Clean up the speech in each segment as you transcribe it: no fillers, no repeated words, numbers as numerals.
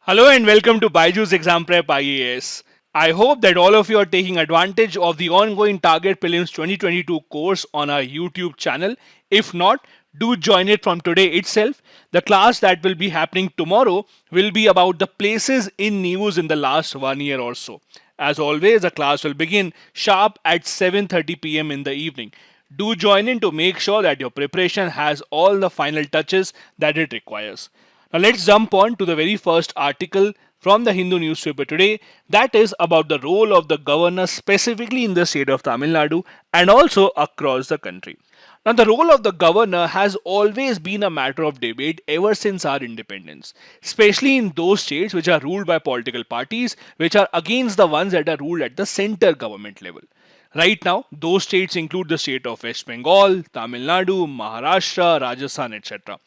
Hello and welcome to BYJU'S Exam Prep IAS. I hope that all of you are taking advantage of the ongoing Target Prelims 2022 course on our YouTube channel. If not, do join it from today itself. The class that will be happening tomorrow will be about the places in news in the last 1 year or so. As always, the class will begin sharp at 7:30 p.m. in the evening. Do join in to make sure that your preparation has all the final touches that it requires. Now let's jump on to the very first article from the Hindu newspaper today, that is about the role of the governor specifically in the state of Tamil Nadu and also across the country. Now, the role of the governor has always been a matter of debate ever since our independence, especially in those states which are ruled by political parties which are against the ones that are ruled at the center government level. Right now, those states include the state of West Bengal, Tamil Nadu, Maharashtra, Rajasthan, etc.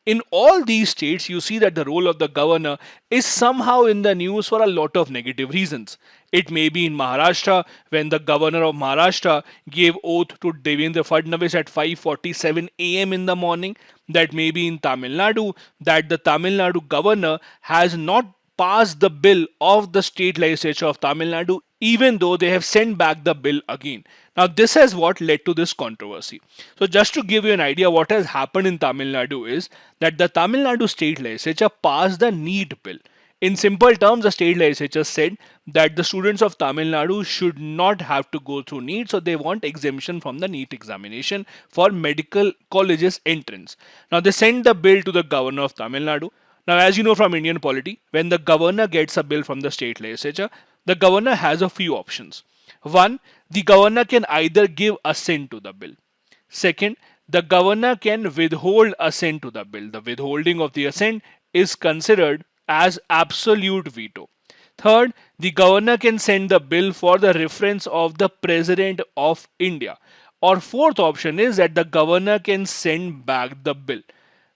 In all these states, you see that the role of the governor is somehow in the news for a lot of negative reasons. It may be in Maharashtra when the governor of Maharashtra gave oath to Devendra Fadnavis at 5:47 a.m. in the morning. That may be in Tamil Nadu that the Tamil Nadu governor has not passed the bill of the state legislature of Tamil Nadu, even though they have sent back the bill again. Now, this has what led to this controversy. So, just to give you an idea, what has happened in Tamil Nadu is that the Tamil Nadu state legislature passed the NEET bill. In simple terms, the state legislature said that the students of Tamil Nadu should not have to go through NEET, so they want exemption from the NEET examination for medical colleges entrance. Now, they sent the bill to the governor of Tamil Nadu. Now, as you know from Indian polity, when the governor gets a bill from the state legislature, the governor has a few options. One, the governor can either give assent to the bill. Second, the governor can withhold assent to the bill. The withholding of the assent is considered as absolute veto. Third, the governor can send the bill for the reference of the President of India. Or fourth option is that the governor can send back the bill.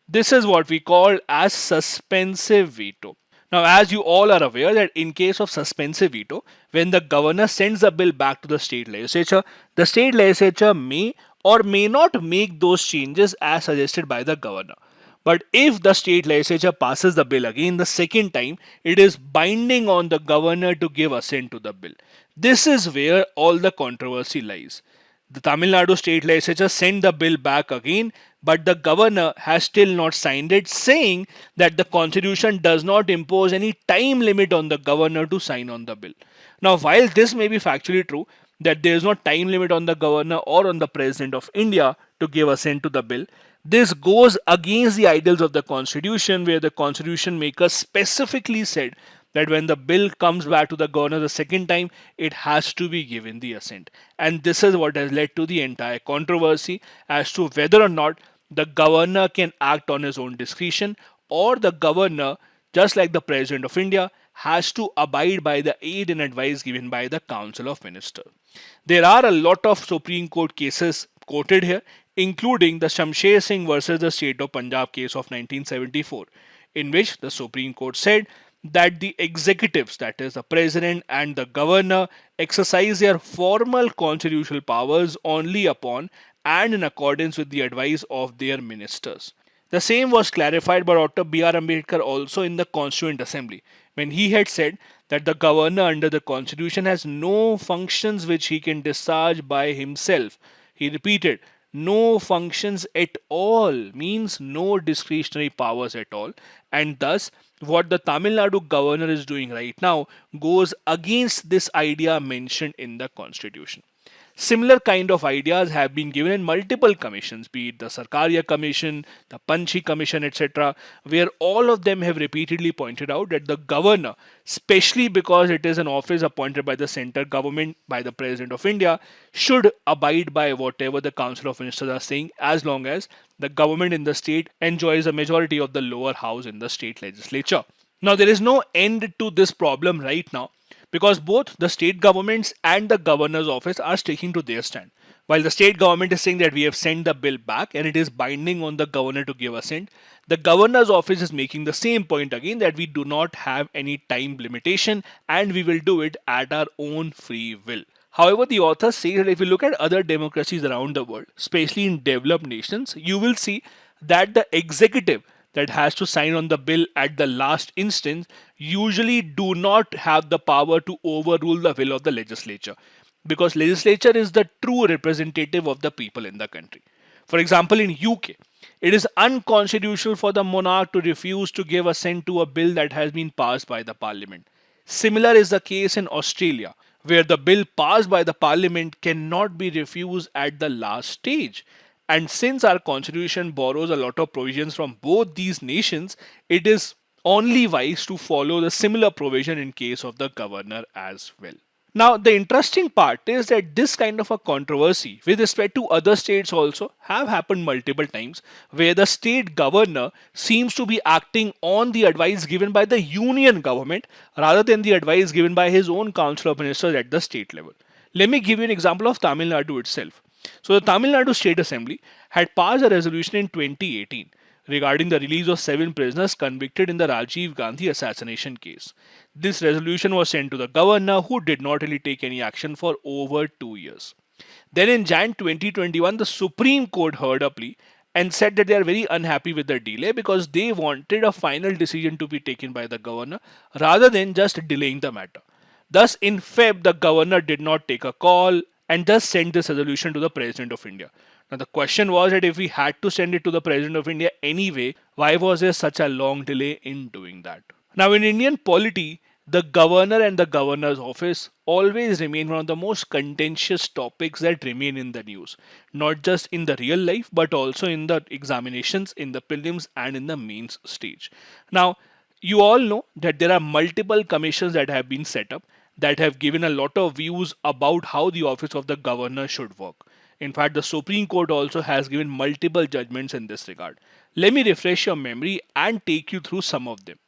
This is what we call as suspensive veto. Now, as you all are aware that in case of suspensive veto, when the governor sends the bill back to the state legislature may or may not make those changes as suggested by the governor. But if the state legislature passes the bill again the second time, it is binding on the governor to give assent to the bill. This is where all the controversy lies. The Tamil Nadu state legislature sent the bill back again, but the governor has still not signed it, saying that the constitution does not impose any time limit on the governor to sign on the bill. Now, while this may be factually true, that there is no time limit on the governor or on the president of India to give assent to the bill, this goes against the ideals of the constitution, where the constitution maker specifically said that when the bill comes back to the governor the second time, it has to be given the assent. And this is what has led to the entire controversy as to whether or not the governor can act on his own discretion, or the governor, just like the President of India, has to abide by the aid and advice given by the Council of Ministers. There are a lot of Supreme Court cases quoted here, including the Shamsher Singh versus the State of Punjab case of 1974, in which the Supreme Court said that the executives, that is the president and the governor, exercise their formal constitutional powers only upon and in accordance with the advice of their ministers. The same was clarified by Dr. B.R. Ambedkar also in the Constituent Assembly, when he had said that the governor under the constitution has no functions which he can discharge by himself. He repeated, no functions at all means no discretionary powers at all, and thus what the Tamil Nadu governor is doing right now goes against this idea mentioned in the constitution. Similar kind of ideas have been given in multiple commissions, be it the Sarkaria Commission, the Panchi Commission, etc., where all of them have repeatedly pointed out that the governor, especially because it is an office appointed by the center government, by the President of India, should abide by whatever the Council of Ministers are saying, as long as the government in the state enjoys a majority of the lower house in the state legislature. Now, there is no end to this problem right now, because both the state governments and the governor's office are sticking to their stand. While the state government is saying that we have sent the bill back and it is binding on the governor to give assent, the governor's office is making the same point again, that we do not have any time limitation and we will do it at our own free will. However, the authors say that if you look at other democracies around the world, especially in developed nations, you will see that the executive, that has to sign on the bill at the last instance usually do not have the power to overrule the will of the legislature, because legislature is the true representative of the people in the country. For example, in UK, it is unconstitutional for the monarch to refuse to give assent to a bill that has been passed by the parliament. Similar is the case in Australia, where the bill passed by the parliament cannot be refused at the last stage. And since our constitution borrows a lot of provisions from both these nations, it is only wise to follow the similar provision in case of the governor as well. Now, the interesting part is that this kind of a controversy with respect to other states also have happened multiple times, where the state governor seems to be acting on the advice given by the union government rather than the advice given by his own council of ministers at the state level. Let me give you an example of Tamil Nadu itself. So, the Tamil Nadu State Assembly had passed a resolution in 2018 regarding the release of 7 prisoners convicted in the Rajiv Gandhi assassination case. This resolution was sent to the governor, who did not really take any action for over 2 years. Then in Jan 2021, the Supreme Court heard a plea and said that they are very unhappy with the delay because they wanted a final decision to be taken by the governor rather than just delaying the matter. Thus, in Feb, the governor did not take a call and just sent this resolution to the President of India. Now, the question was that if we had to send it to the President of India anyway, why was there such a long delay in doing that? Now, in Indian polity, the governor and the governor's office always remain one of the most contentious topics that remain in the news, not just in the real life but also in the examinations, in the prelims, and in the mains stage. Now, you all know that there are multiple commissions that have been set up that have given a lot of views about how the office of the governor should work. In fact, the Supreme Court also has given multiple judgments in this regard. Let me refresh your memory and take you through some of them.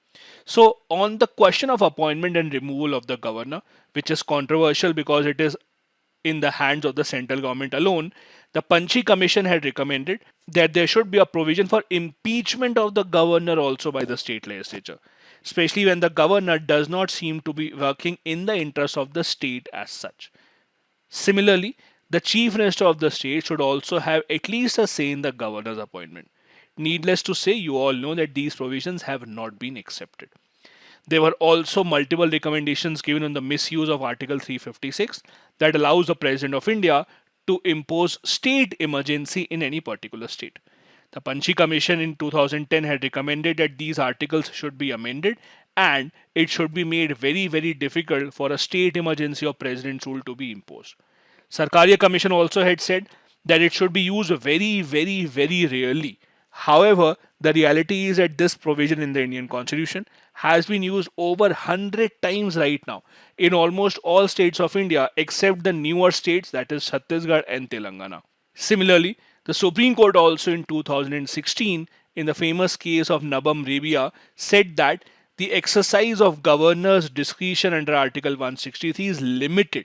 So, on the question of appointment and removal of the governor, which is controversial because it is in the hands of the central government alone, the Panchi Commission had recommended that there should be a provision for impeachment of the governor also by the state legislature, especially when the governor does not seem to be working in the interest of the state as such. Similarly, the chief minister of the state should also have at least a say in the governor's appointment. Needless to say, you all know that these provisions have not been accepted. There were also multiple recommendations given on the misuse of Article 356 that allows the President of India to impose state emergency in any particular state. The Panchi Commission in 2010 had recommended that these articles should be amended and it should be made very, very difficult for a state emergency or president's rule to be imposed. Sarkaria Commission also had said that it should be used very, very, very rarely. However, the reality is that this provision in the Indian Constitution has been used over 100 times right now in almost all states of India except the newer states, that is Chhattisgarh and Telangana. Similarly, the Supreme Court also in 2016 in the famous case of Nabam Rebia said that the exercise of governor's discretion under Article 163 is limited.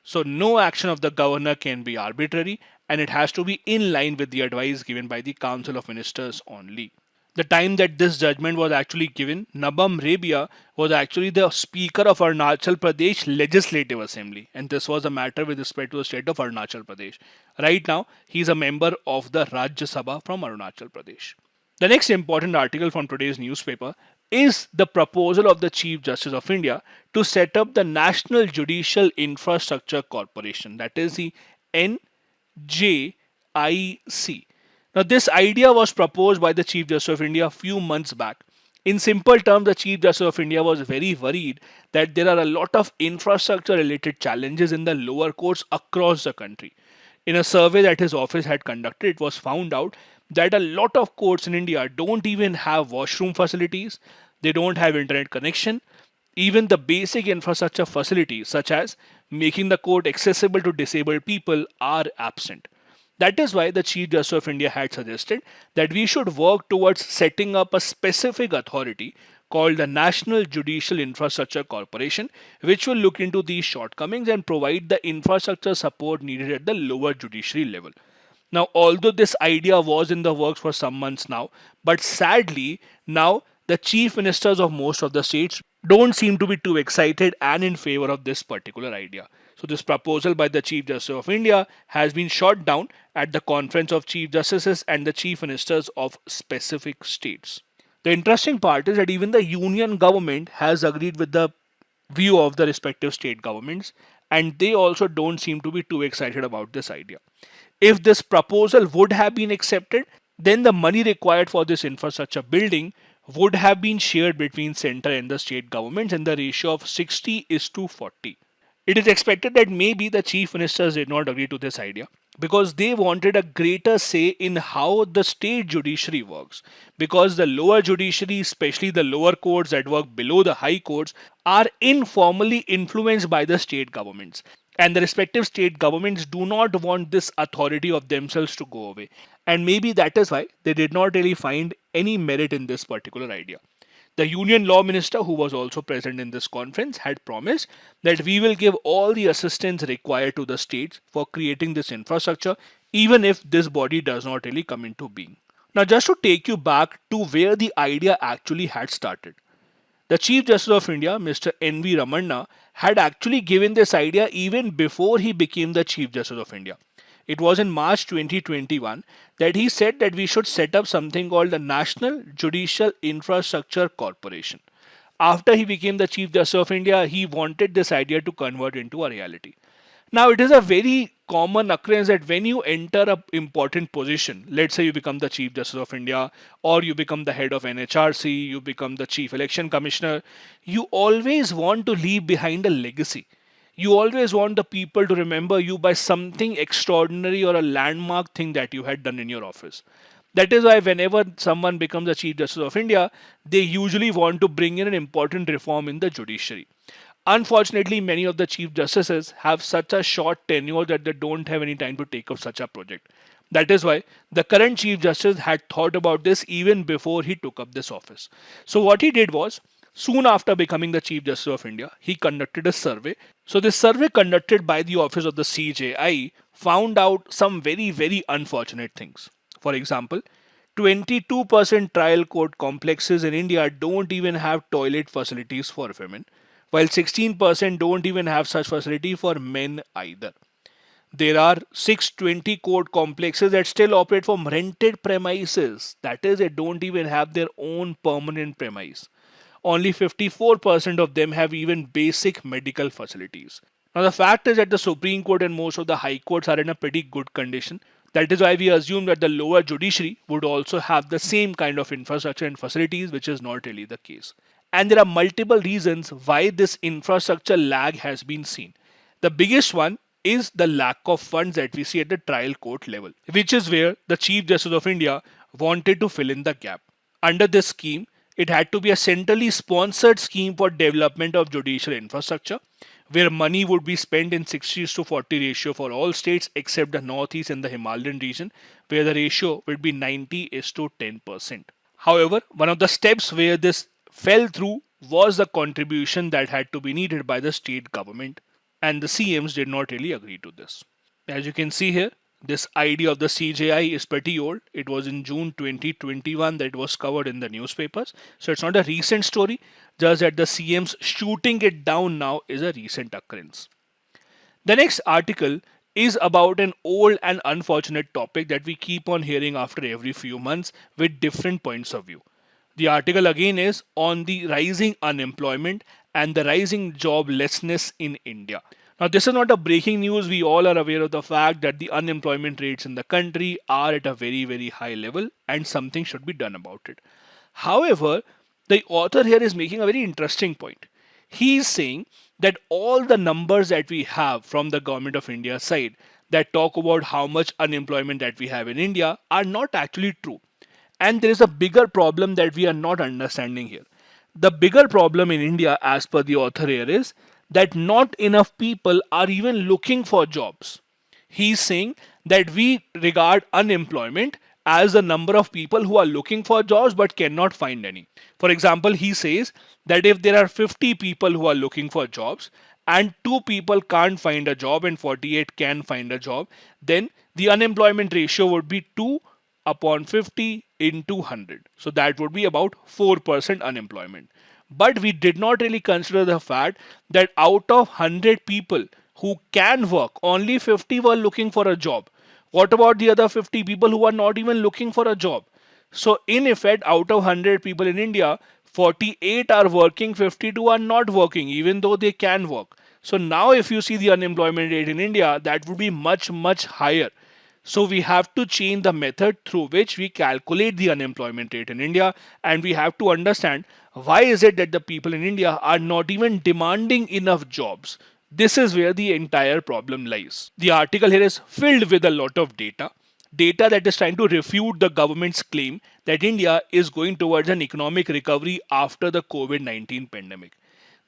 So no action of the governor can be arbitrary and it has to be in line with the advice given by the Council of Ministers only. The time that this judgment was actually given, Nabam Rebia was actually the Speaker of Arunachal Pradesh Legislative Assembly, and this was a matter with respect to the state of Arunachal Pradesh. Right now, he is a member of the Rajya Sabha from Arunachal Pradesh. The next important article from today's newspaper is the proposal of the Chief Justice of India to set up the National Judicial Infrastructure Corporation, that is the NJIC. Now, this idea was proposed by the Chief Justice of India a few months back. In simple terms, the Chief Justice of India was very worried that there are a lot of infrastructure related challenges in the lower courts across the country. In a survey that his office had conducted, it was found out that a lot of courts in India don't even have washroom facilities, they don't have internet connection, even the basic infrastructure facilities such as making the court accessible to disabled people are absent. That is why the Chief Justice of India had suggested that we should work towards setting up a specific authority called the National Judicial Infrastructure Corporation, which will look into these shortcomings and provide the infrastructure support needed at the lower judiciary level. Now, although this idea was in the works for some months now, but sadly, now the chief ministers of most of the states don't seem to be too excited and in favor of this particular idea. So this proposal by the Chief Justice of India has been shot down at the Conference of Chief Justices and the Chief Ministers of specific states. The interesting part is that even the union government has agreed with the view of the respective state governments, and they also don't seem to be too excited about this idea. If this proposal would have been accepted, then the money required for this infrastructure building would have been shared between center and the state governments in the ratio of 60 is to 40. It is expected that maybe the chief ministers did not agree to this idea because they wanted a greater say in how the state judiciary works. Because the lower judiciary, especially the lower courts that work below the high courts, are informally influenced by the state governments. And the respective state governments do not want this authority of themselves to go away. And maybe that is why they did not really find any merit in this particular idea. The Union Law Minister, who was also present in this conference, had promised that we will give all the assistance required to the states for creating this infrastructure, even if this body does not really come into being. Now, just to take you back to where the idea actually had started. The Chief Justice of India, Mr. N.V. Ramanna, had actually given this idea even before he became the Chief Justice of India. It was in March 2021 that he said that we should set up something called the National Judicial Infrastructure Corporation. After he became the Chief Justice of India, he wanted this idea to convert into a reality. Now, it is a very common occurrence that when you enter an important position, let's say you become the Chief Justice of India, or you become the head of NHRC, you become the Chief Election Commissioner, you always want to leave behind a legacy. You always want the people to remember you by something extraordinary or a landmark thing that you had done in your office. That is why whenever someone becomes a Chief Justice of India, they usually want to bring in an important reform in the judiciary. Unfortunately, many of the Chief Justices have such a short tenure that they don't have any time to take up such a project. That is why the current Chief Justice had thought about this even before he took up this office. So, what he did was, soon after becoming the Chief Justice of India, he conducted a survey. So, this survey conducted by the office of the CJI found out some very, very unfortunate things. For example, 22% trial court complexes in India don't even have toilet facilities for women, while 16% don't even have such facility for men either. There are 620 court complexes that still operate from rented premises. That is, they don't even have their own permanent premise. Only 54% of them have even basic medical facilities. Now, the fact is that the Supreme Court and most of the high courts are in a pretty good condition. That is why we assume that the lower judiciary would also have the same kind of infrastructure and facilities, which is not really the case. And there are multiple reasons why this infrastructure lag has been seen. The biggest one is the lack of funds that we see at the trial court level, which is where the Chief Justice of India wanted to fill in the gap. Under this scheme, it had to be a centrally sponsored scheme for development of judicial infrastructure, where money would be spent in 60 to 40 ratio for all states except the Northeast and the Himalayan region, where the ratio would be 90 is to 10%. However, one of the steps where this fell through was the contribution that had to be needed by the state government, and the CMs did not really agree to this. As you can see here, this idea of the CJI is pretty old. It was in June 2021 that it was covered in the newspapers. So it's not a recent story, just that the CMs shooting it down now is a recent occurrence. The next article is about an old and unfortunate topic that we keep on hearing after every few months with different points of view. The article again is on the rising unemployment and the rising joblessness in India. Now, this is not a breaking news. We all are aware of the fact that the unemployment rates in the country are at a very, very high level and something should be done about it. However, the author here is making a very interesting point. He is saying that all the numbers that we have from the government of India side that talk about how much unemployment that we have in India are not actually true. And there is a bigger problem that we are not understanding here. The bigger problem in India, as per the author here, is that not enough people are even looking for jobs. He's saying that we regard unemployment as the number of people who are looking for jobs but cannot find any. For example, he says that if there are 50 people who are looking for jobs and 2 people can't find a job and 48 can find a job, then the unemployment ratio would be 2 upon 50 into 100. So that would be about 4% unemployment. But we did not really consider the fact that out of 100 people who can work, only 50 were looking for a job. What about the other 50 people who are not even looking for a job? So in effect, out of 100 people in India, 48 are working, 52 are not working, even though they can work. So now if you see the unemployment rate in India, that would be much, much higher. So we have to change the method through which we calculate the unemployment rate in India, and we have to understand why is it that the people in India are not even demanding enough jobs. This is where the entire problem lies. The article here is filled with a lot of data that is trying to refute the government's claim that India is going towards an economic recovery after the COVID-19 pandemic.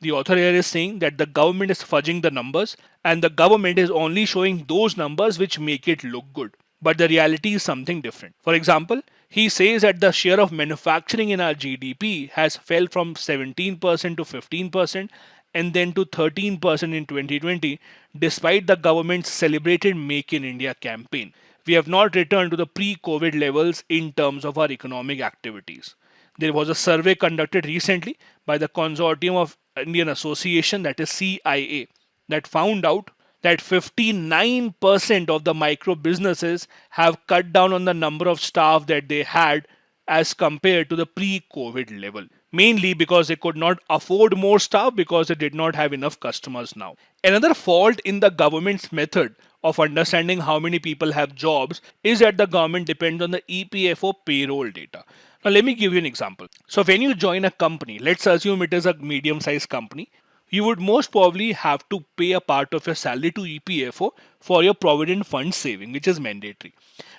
The author here is saying that the government is fudging the numbers and the government is only showing those numbers which make it look good. But the reality is something different. For example, he says that the share of manufacturing in our GDP has fell from 17% to 15% and then to 13% in 2020 despite the government's celebrated Make in India campaign. We have not returned to the pre-COVID levels in terms of our economic activities. There was a survey conducted recently by the Consortium of Indian Association, that is CIA, that found out that 59% of the micro businesses have cut down on the number of staff that they had as compared to the pre-COVID level. Mainly because they could not afford more staff because they did not have enough customers now. Another fault in the government's method of understanding how many people have jobs is that the government depends on the EPFO payroll data. Now, let me give you an example. So, when you join a company, let's assume it is a medium sized company, you would most probably have to pay a part of your salary to EPFO for your provident fund saving, which is mandatory.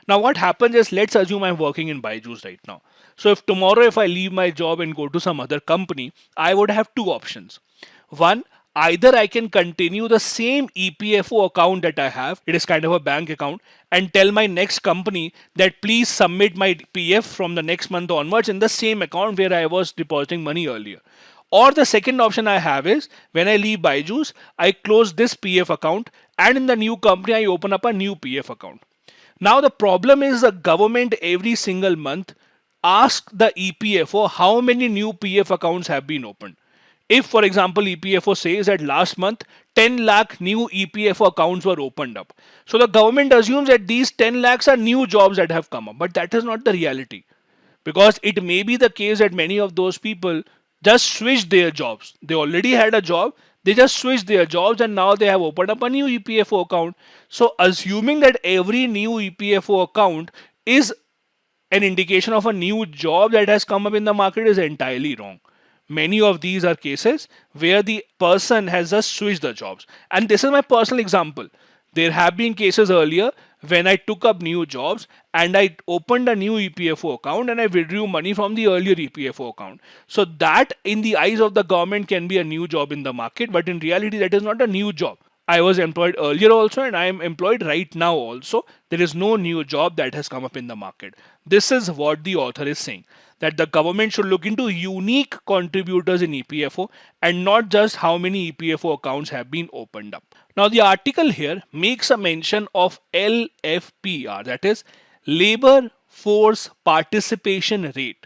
Now, what happens is, let's assume I'm working in BYJU'S right now. So, if tomorrow, if I leave my job and go to some other company, I would have two options. One, either I can continue the same EPFO account that I have, it is kind of a bank account, and tell my next company that please submit my PF from the next month onwards in the same account where I was depositing money earlier. Or the second option I have is when I leave BYJU'S, I close this PF account and in the new company I open up a new PF account. Now the problem is the government every single month asks the EPFO how many new PF accounts have been opened. If, for example, EPFO says that last month 10 lakh new EPFO accounts were opened up. So the government assumes that these 10 lakhs are new jobs that have come up. But that is not the reality. Because it may be the case that many of those people just switched their jobs. They already had a job. They just switched their jobs and now they have opened up a new EPFO account. So assuming that every new EPFO account is an indication of a new job that has come up in the market is entirely wrong. Many of these are cases where the person has just switched the jobs. And this is my personal example. There have been cases earlier when I took up new jobs and I opened a new EPFO account and I withdrew money from the earlier EPFO account. So that in the eyes of the government can be a new job in the market, but in reality that is not a new job. I was employed earlier also and I am employed right now also. There is no new job that has come up in the market. This is what the author is saying, that the government should look into unique contributors in EPFO and not just how many EPFO accounts have been opened up. Now the article here makes a mention of LFPR, that is labor force participation rate.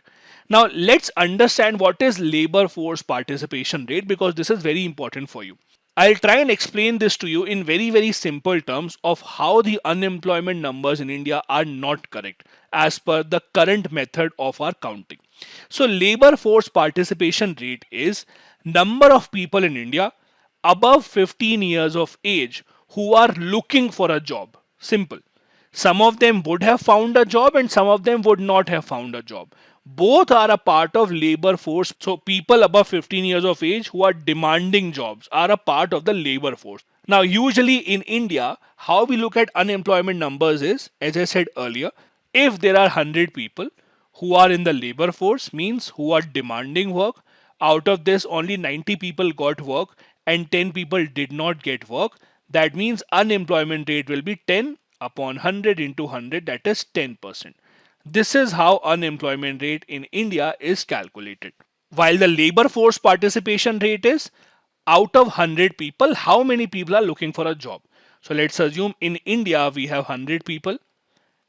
Now let's understand what is labor force participation rate, because this is very important for you. I'll try and explain this to you in very simple terms of how the unemployment numbers in India are not correct as per the current method of our counting. So labor force participation rate is number of people in India above 15 years of age who are looking for a job. Simple. Some of them would have found a job and some of them would not have found a job. Both are a part of labor force. So people above 15 years of age who are demanding jobs are a part of the labor force. Now usually in India, how we look at unemployment numbers is, as I said earlier, if there are 100 people who are in the labor force, means who are demanding work, out of this only 90 people got work and 10 people did not get work, that means unemployment rate will be 10 upon 100 into 100, that is 10%. This is how unemployment rate in India is calculated. While the labor force participation rate is out of 100 people, how many people are looking for a job? So let's assume in India we have 100 people,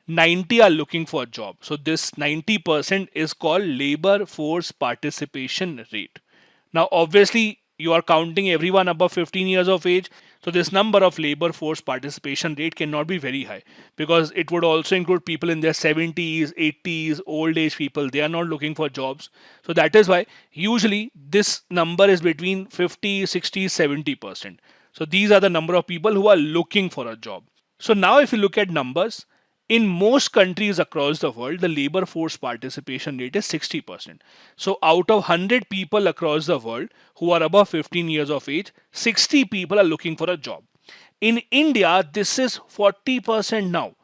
90 are looking for a job. So this 90% is called labor force participation rate. Now obviously you are counting everyone above 15 years of age. So this number of labor force participation rate cannot be very high, because it would also include people in their 70s, 80s, old age people. They are not looking for jobs. So that is why usually this number is between 50, 60, 70%. So these are the number of people who are looking for a job. So now if you look at numbers, in most countries across the world, the labor force participation rate is 60%. So out of 100 people across the world who are above 15 years of age, 60 people are looking for a job. In India, this is 40% now.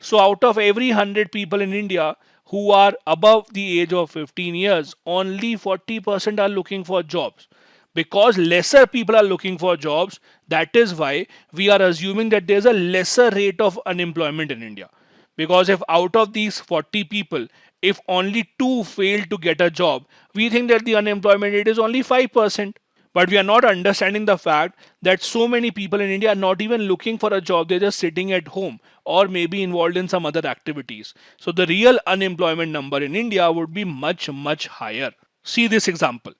So out of every 100 people in India who are above the age of 15 years, only 40% are looking for jobs. Because lesser people are looking for jobs, that is why we are assuming that there's a lesser rate of unemployment in India. Because if out of these 40 people, if only 2 fail to get a job, we think that the unemployment rate is only 5%. But we are not understanding the fact that so many people in India are not even looking for a job, they're just sitting at home or maybe involved in some other activities. So the real unemployment number in India would be much, much higher. See this example.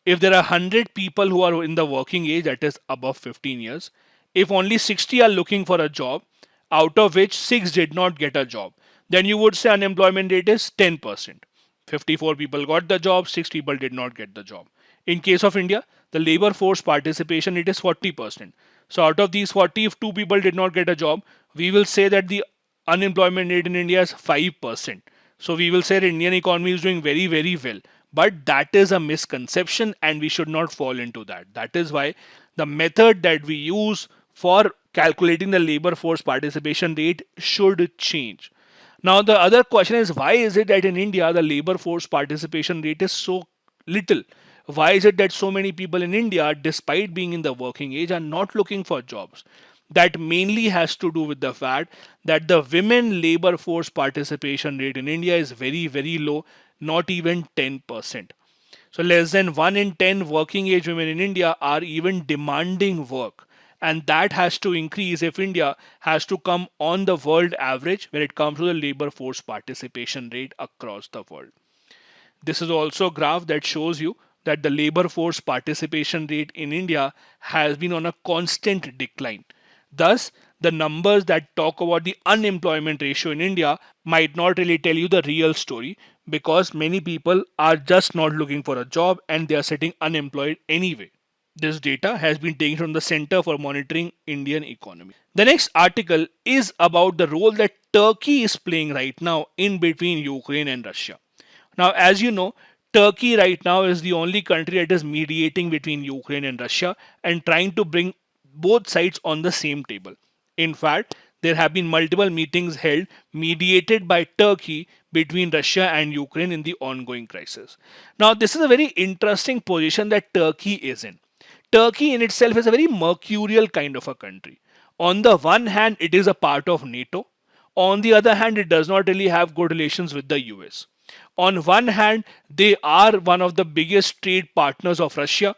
If there are 100 people who are in the working age, that is above 15 years, if only 60 are looking for a job, out of which 6 did not get a job, then you would say unemployment rate is 10%. 54 people got the job, 6 people did not get the job. In case of India, the labor force participation rate is 40%. So out of these 40, if 2 people did not get a job, we will say that the unemployment rate in India is 5%. So we will say the Indian economy is doing very, very well. But that is a misconception and we should not fall into that. That is why the method that we use for calculating the labor force participation rate should change. Now, the other question is, why is it that in India the labor force participation rate is so little? Why is it that so many people in India, despite being in the working age, are not looking for jobs? That mainly has to do with the fact that the women labor force participation rate in India is very, very low, not even 10%. So less than 1 in 10 working age women in India are even demanding work. And that has to increase if India has to come on the world average when it comes to the labor force participation rate across the world. This is also a graph that shows you that the labor force participation rate in India has been on a constant decline. Thus, the numbers that talk about the unemployment ratio in India might not really tell you the real story, because many people are just not looking for a job and they are sitting unemployed anyway. This data has been taken from the Center for Monitoring Indian Economy. The next article is about the role that Turkey is playing right now in between Ukraine and Russia. Now, as you know, Turkey right now is the only country that is mediating between Ukraine and Russia and trying to bring both sides on the same table. In fact, there have been multiple meetings held mediated by Turkey between Russia and Ukraine in the ongoing crisis. Now, this is a very interesting position that Turkey is in. Turkey in itself is a very mercurial kind of a country. On the one hand, it is a part of NATO. On the other hand, it does not really have good relations with the US. On one hand, they are one of the biggest trade partners of Russia.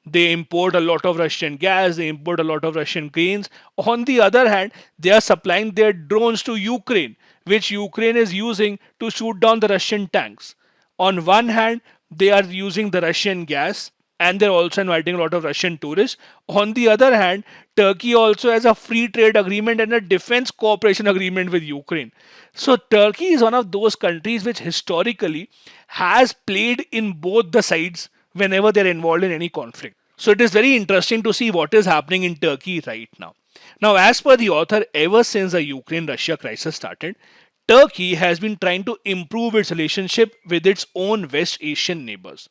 They import a lot of Russian gas, they import a lot of Russian grains. On the other hand, they are supplying their drones to Ukraine, which Ukraine is using to shoot down the Russian tanks. On one hand, they are using the Russian gas and they're also inviting a lot of Russian tourists. On the other hand, Turkey also has a free trade agreement and a defense cooperation agreement with Ukraine. So Turkey is one of those countries which historically has played in both the sides whenever they're involved in any conflict. So it is very interesting to see what is happening in Turkey right now. Now, as per the author, ever since the Ukraine-Russia crisis started, Turkey has been trying to improve its relationship with its own West Asian neighbors.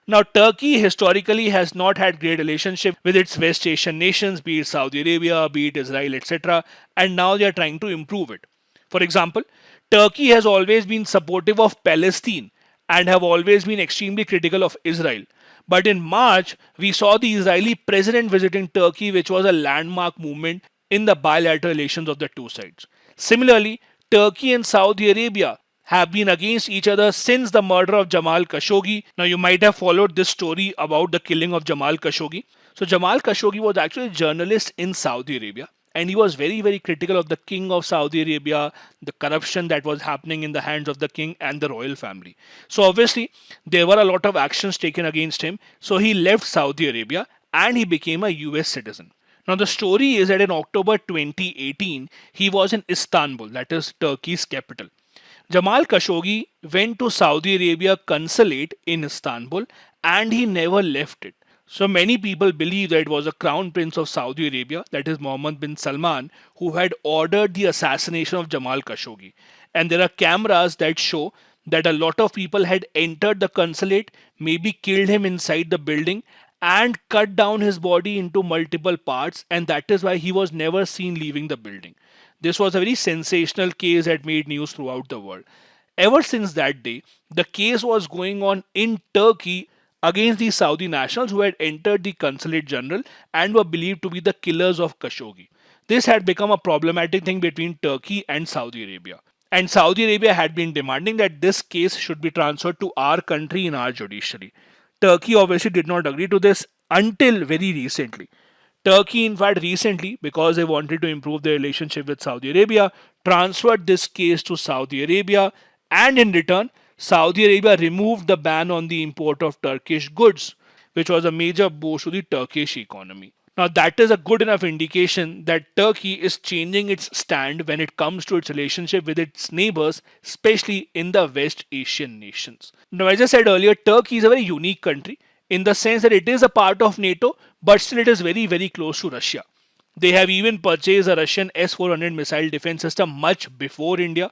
Now, Turkey historically has not had great relationship with its West Asian nations, be it Saudi Arabia, be it Israel, etc. And now they are trying to improve it. For example, Turkey has always been supportive of Palestine and have always been extremely critical of Israel. But in March, we saw the Israeli president visiting Turkey, which was a landmark movement in the bilateral relations of the two sides. Similarly, Turkey and Saudi Arabia have been against each other since the murder of Jamal Khashoggi. Now, you might have followed this story about the killing of Jamal Khashoggi. So, Jamal Khashoggi was actually a journalist in Saudi Arabia, and he was very, very critical of the king of Saudi Arabia, the corruption that was happening in the hands of the king and the royal family. So obviously, there were a lot of actions taken against him. So he left Saudi Arabia and he became a US citizen. Now, the story is that in October 2018, he was in Istanbul, that is Turkey's capital. Jamal Khashoggi went to Saudi Arabia consulate in Istanbul and he never left it. So many people believe that it was the crown prince of Saudi Arabia, that is Mohammed bin Salman, who had ordered the assassination of Jamal Khashoggi. And there are cameras that show that a lot of people had entered the consulate, maybe killed him inside the building, and cut down his body into multiple parts, and that is why he was never seen leaving the building. This was a very sensational case that made news throughout the world. Ever since that day, the case was going on in Turkey against the Saudi nationals who had entered the consulate general and were believed to be the killers of Khashoggi. This had become a problematic thing between Turkey and Saudi Arabia. And Saudi Arabia had been demanding that this case should be transferred to our country in our judiciary. Turkey obviously did not agree to this until very recently. Turkey, in fact, recently, because they wanted to improve their relationship with Saudi Arabia, transferred this case to Saudi Arabia, and in return, Saudi Arabia removed the ban on the import of Turkish goods, which was a major boost to the Turkish economy. Now, that is a good enough indication that Turkey is changing its stand when it comes to its relationship with its neighbors, especially in the West Asian nations. Now, as I said earlier, Turkey is a very unique country in the sense that it is a part of NATO, but still it is very, very close to Russia. They have even purchased a Russian S-400 missile defense system much before India.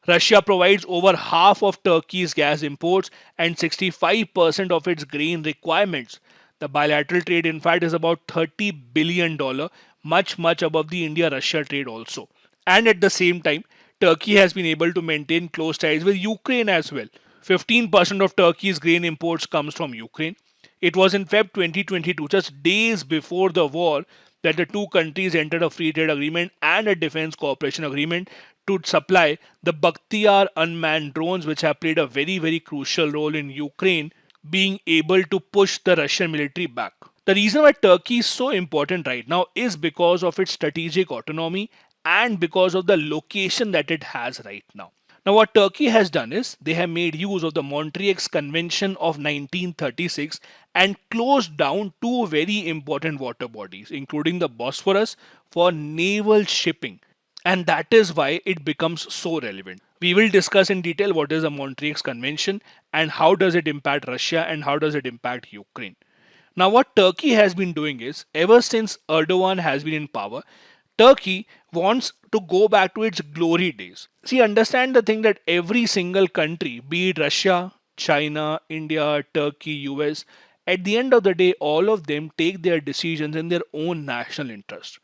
Russia provides over half of Turkey's gas imports and 65% of its grain requirements. The bilateral trade, in fact, is about $30 billion, much above the India-Russia trade also. And at the same time, Turkey has been able to maintain close ties with Ukraine as well. 15% of Turkey's grain imports comes from Ukraine. It was in Feb 2022, just days before the war, that the two countries entered a free trade agreement and a defense cooperation agreement to supply the Bakhtiar unmanned drones, which have played a very, very crucial role in Ukraine being able to push the Russian military back. The reason why Turkey is so important right now is because of its strategic autonomy and because of the location that it has right now. Now, what Turkey has done is they have made use of the Montreux Convention of 1936 and closed down two very important water bodies, including the Bosphorus, for naval shipping. And that is why it becomes so relevant. We will discuss in detail what is the Montreux Convention and how does it impact Russia and how does it impact Ukraine. Now, what Turkey has been doing is, ever since Erdogan has been in power, Turkey wants to go back to its glory days. See, understand the thing that every single country, be it Russia, China, India, Turkey, US, at the end of the day, all of them take their decisions in their own national interest.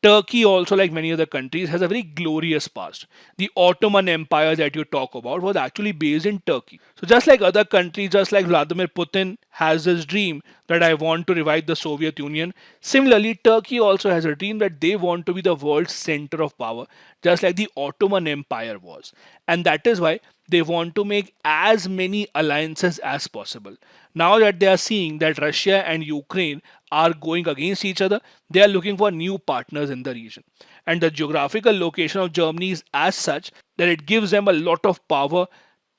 Turkey also, like many other countries, has a very glorious past. The Ottoman Empire that you talk about was actually based in Turkey. So just like other countries, just like Vladimir Putin has this dream that I want to revive the Soviet Union, similarly, Turkey also has a dream that they want to be the world's center of power, just like the Ottoman Empire was. And that is why they want to make as many alliances as possible. Now that they are seeing that Russia and Ukraine are going against each other, they are looking for new partners in the region. And the geographical location of Germany is as such that it gives them a lot of power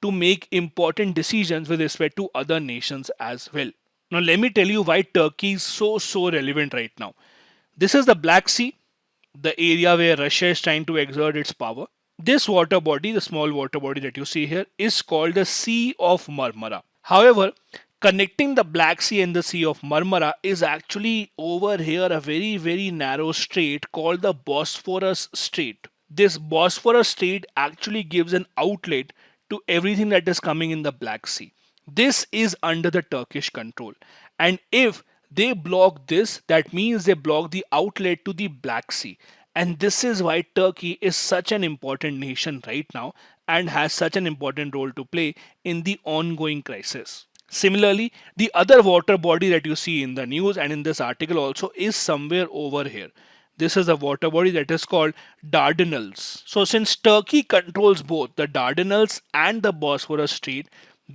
to make important decisions with respect to other nations as well. Now, let me tell you why Turkey is so relevant right now. This is the Black Sea, the area where Russia is trying to exert its power. This water body, the small water body that you see here, is called the Sea of Marmara. However, connecting the Black Sea and the Sea of Marmara is actually over here a very narrow strait called the Bosphorus Strait. This Bosphorus Strait actually gives an outlet to everything that is coming in the Black Sea. This is under the Turkish control. And if they block this, that means they block the outlet to the Black Sea. And this is why Turkey is such an important nation right now and has such an important role to play in the ongoing crisis. Similarly, the other water body that you see in the news and in this article also is somewhere over here. This is a water body that is called Dardanelles. So since Turkey controls both the Dardanelles and the Bosphorus Strait,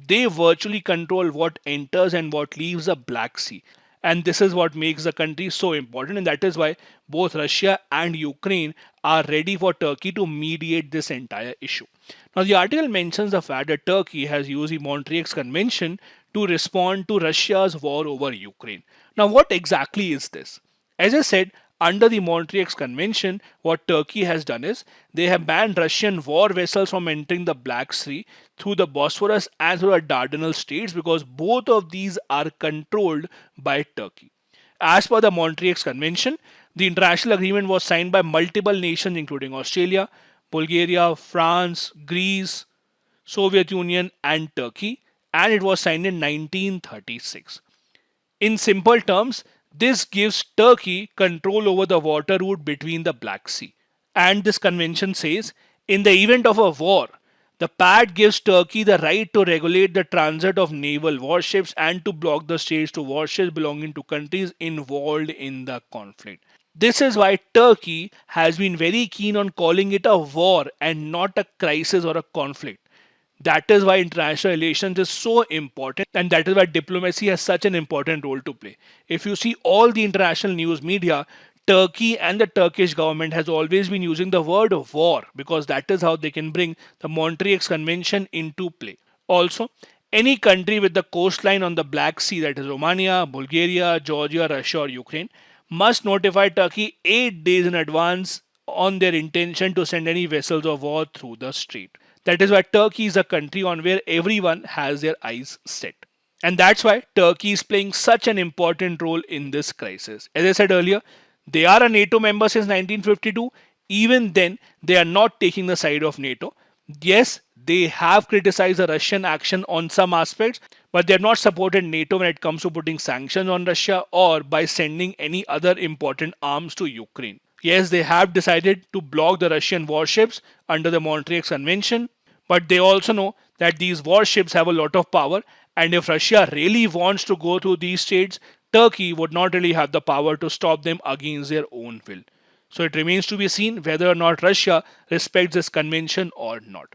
they virtually control what enters and what leaves the Black Sea. And this is what makes the country so important, and that is why both Russia and Ukraine are ready for Turkey to mediate this entire issue. Now, the article mentions the fact that Turkey has used the Montreux Convention to respond to Russia's war over Ukraine. Now, what exactly is this? As I said, under the Montreal Convention, what Turkey has done is they have banned Russian war vessels from entering the Black Sea through the Bosphorus and through the Dardanelles states because both of these are controlled by Turkey. As per the Montreal Convention, the international agreement was signed by multiple nations including Australia, Bulgaria, France, Greece, Soviet Union, and Turkey, and it was signed in 1936. In simple terms, this gives Turkey control over the water route between the Black Sea. And this convention says, in the event of a war, the pact gives Turkey the right to regulate the transit of naval warships and to block the states to warships belonging to countries involved in the conflict. This is why Turkey has been very keen on calling it a war and not a crisis or a conflict. That is why international relations is so important, and that is why diplomacy has such an important role to play. If you see all the international news media, Turkey and the Turkish government has always been using the word war because that is how they can bring the Montreal Convention into play. Also, any country with the coastline on the Black Sea, that is Romania, Bulgaria, Georgia, Russia, or Ukraine, must notify Turkey 8 days in advance on their intention to send any vessels of war through the strait. That is why Turkey is a country on where everyone has their eyes set. And that's why Turkey is playing such an important role in this crisis. As I said earlier, they are a NATO member since 1952. Even then, they are not taking the side of NATO. Yes, they have criticized the Russian action on some aspects, but they have not supported NATO when it comes to putting sanctions on Russia or by sending any other important arms to Ukraine. Yes, they have decided to block the Russian warships under the Montreal Convention, but they also know that these warships have a lot of power, and if Russia really wants to go through these states, Turkey would not really have the power to stop them against their own will. So it remains to be seen whether or not Russia respects this convention or not.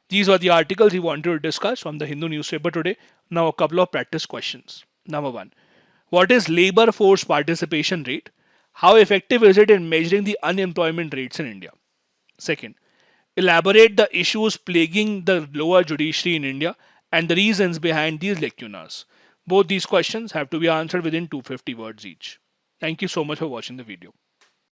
These were the articles we wanted to discuss from the Hindu newspaper today. Now, a couple of practice questions. Number one, what is labor force participation rate? How effective is it in measuring the unemployment rates in India? Second, elaborate the issues plaguing the lower judiciary in India and the reasons behind these lacunas. Both these questions have to be answered within 250 words each. Thank you so much for watching the video.